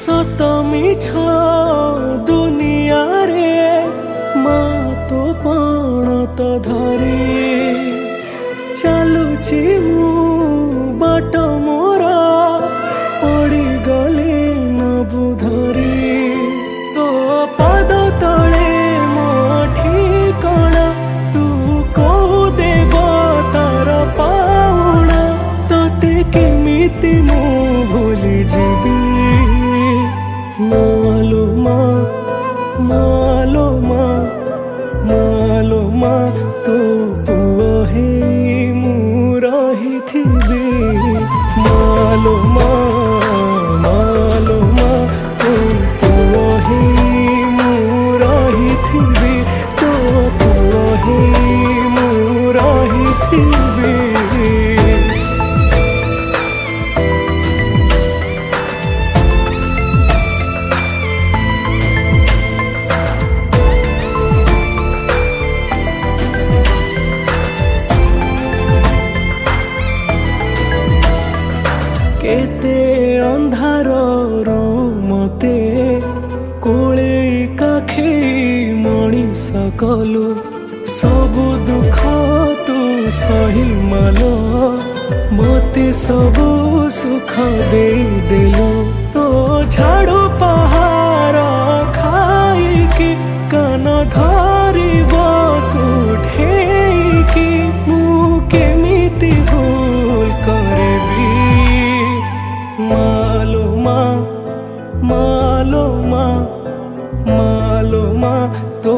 सत मिछ दुनिया रे मा तो पण तो धरी चलुची मु बाट मोरा पड़ी गली न बुधरी तो पाद तले मो ठिकणा तू कहू देव तार पाउणा तोते केमिति मु भूली जीवी मालूमा मालूमा मालूमा तो पुओ हे मु रहिथिबी मालूमा मालूमा तो पुओ हे मु रहिथिबी तो पुओ हे मु रहिथिबी केते अंधार मते कोले काखे मणिष कलु सबु दुख तू सही मालो मते सबु सुख दे देलु तो झाड़ू पहाड़ खाइकी कान धरी बसुठेकी मु केमिति भूल करबी मालूमा मालूमा मालूमा तो